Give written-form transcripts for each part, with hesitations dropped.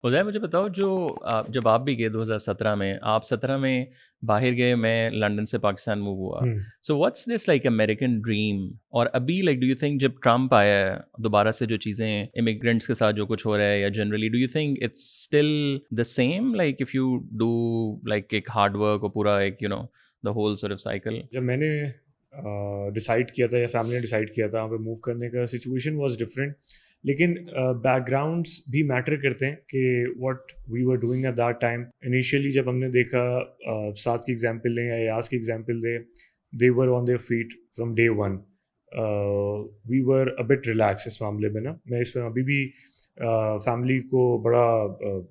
उज़ैर मुझे बताओ जो जब आप भी गए 2017 में, आप 17 में बाहर गए, मैं लंदन से पाकिस्तान मूव हुआ। Hmm. So what's this like American dream? और अभी लाइक डू यू थिंक जब ट्रम्प आया है, दोबारा से जो चीज़ें इमिग्रेंट्स के साथ जो कुछ हो रहा है या generally do you think it's still the same like if you do like एक हार्ड वर्क और पूरा एक the whole sort of cycle? जब मैंने डिसाइड किया था या फैमिली ने डिसाइड किया था वहाँ पे मूव करने का, सिचुएशन वाज डिफरेंट, लेकिन बैकग्राउंड्स भी मैटर करते हैं कि what we were doing at that time. Initially जब हमने देखा, साथ की एग्जांपल लें या यास की example they were on their feet from day one. We were a bit relax इस मामले में ना। मैं इस पर अभी भी फैमिली को बड़ा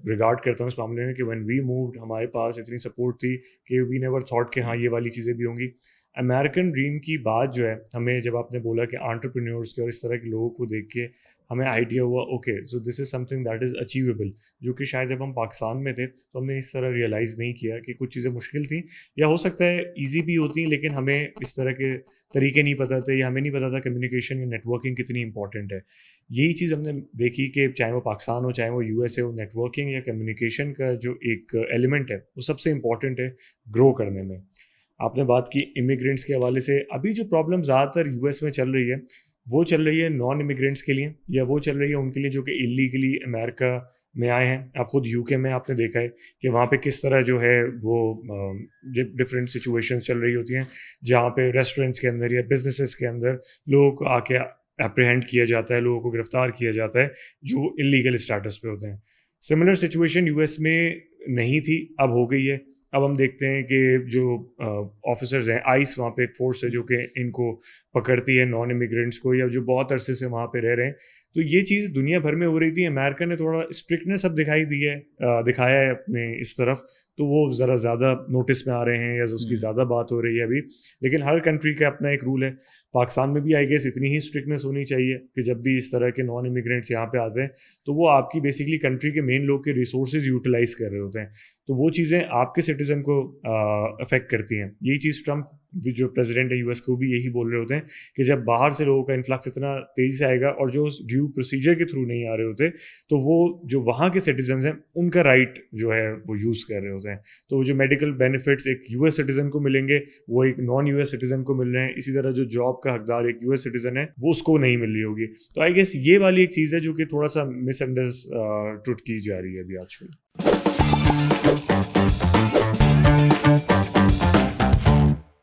रिगार्ड करता हूँ इस मामले में कि व्हेन वी मूव्ड हमारे पास इतनी सपोर्ट थी कि वी नेवर थॉट कि हाँ ये वाली चीज़ें भी होंगी। अमेरिकन ड्रीम की बात जो है, हमें जब आपने बोला कि एंटरप्रेन्योर्स के और इस तरह के लोगों को देख के हमें आइडिया हुआ okay so this is something that is achievable, जो कि शायद जब हम पाकिस्तान में थे तो हमने इस तरह रियलाइज़ नहीं किया कि कुछ चीज़ें मुश्किल थी, या हो सकता है ईजी भी होती, लेकिन हमें इस तरह के तरीके नहीं पता थे या हमें नहीं पता था कम्युनिकेशन या नेटवर्किंग कितनी इंपॉर्टेंट है। यही चीज़ हमने देखी कि चाहे वो पाकिस्तान हो चाहे वो यूएस हो, नेटवर्किंग या कम्युनिकेशन का जो एक एलिमेंट है वो सबसे इम्पॉर्टेंट है ग्रो करने में। आपने बात की इमिग्रेंट्स के हवाले से, अभी जो प्रॉब्लम ज़्यादातर यूएस में चल रही है वो चल रही है नॉन इमिग्रेंट्स के लिए, या वो चल रही है उनके लिए जो कि इलीगली अमेरिका में आए हैं। आप खुद यूके में आपने देखा है कि वहाँ पे किस तरह जो है वो डिफरेंट सिचुएशंस चल रही होती हैं, जहाँ पे रेस्टोरेंट्स के अंदर या बिजनेसेस के अंदर लोगों को आके अप्रीहेंड किया जाता है, लोगों को गिरफ्तार किया जाता है जो इलीगल स्टेटस पे होते हैं। सिमिलर सिचुएशन यूएस में नहीं थी, अब हो गई है। अब हम देखते हैं कि जो ऑफिसर्स हैं, आइस वहाँ पे एक फोर्स है जो कि इनको पकड़ती है नॉन इमिग्रेंट्स को, या जो बहुत अरसे से वहाँ पे रह रहे हैं। तो ये चीज़ दुनिया भर में हो रही थी, अमेरिका ने थोड़ा स्ट्रिक्टनेस अब दिखाई दी है, दिखाया है अपने इस तरफ, तो वो ज़रा ज़्यादा नोटिस में आ रहे हैं या उसकी ज़्यादा बात हो रही है अभी। लेकिन हर कंट्री का अपना एक रूल है। पाकिस्तान में भी आई गेस इतनी ही स्ट्रिक्टनेस होनी चाहिए कि जब भी इस तरह के नॉन इमिग्रेंट्स यहाँ पे आते हैं तो वो आपकी बेसिकली कंट्री के मेन लोग के रिसोर्सेज यूटिलाइज कर रहे होते हैं, तो वो चीज़ें आपके सिटीजन को अफेक्ट करती हैं। यही चीज़ ट्रम्प भी जो प्रेसिडेंट है यूएस को भी यही बोल रहे होते हैं कि जब बाहर से लोगों का इन्फ्लक्स इतना तेज़ी से आएगा और जो उस ड्यू प्रोसीजर के थ्रू नहीं आ रहे होते, तो वो जो वहाँ के सिटीजन हैं उनका राइट जो है वो यूज़ कर रहे होते हैं। तो वो जो मेडिकल बेनिफिट्स एक यूएस सिटीजन को मिलेंगे वो एक नॉन यूएस सिटीजन को मिल रहे हैं। इसी तरह जो जॉब का हकदार एक यूएस सिटीजन है वो उसको नहीं मिल रही होगी। तो आई गेस ये वाली एक चीज़ है जो कि थोड़ा सा मिसअंडरस्टूड की जा रही है अभी आजकल।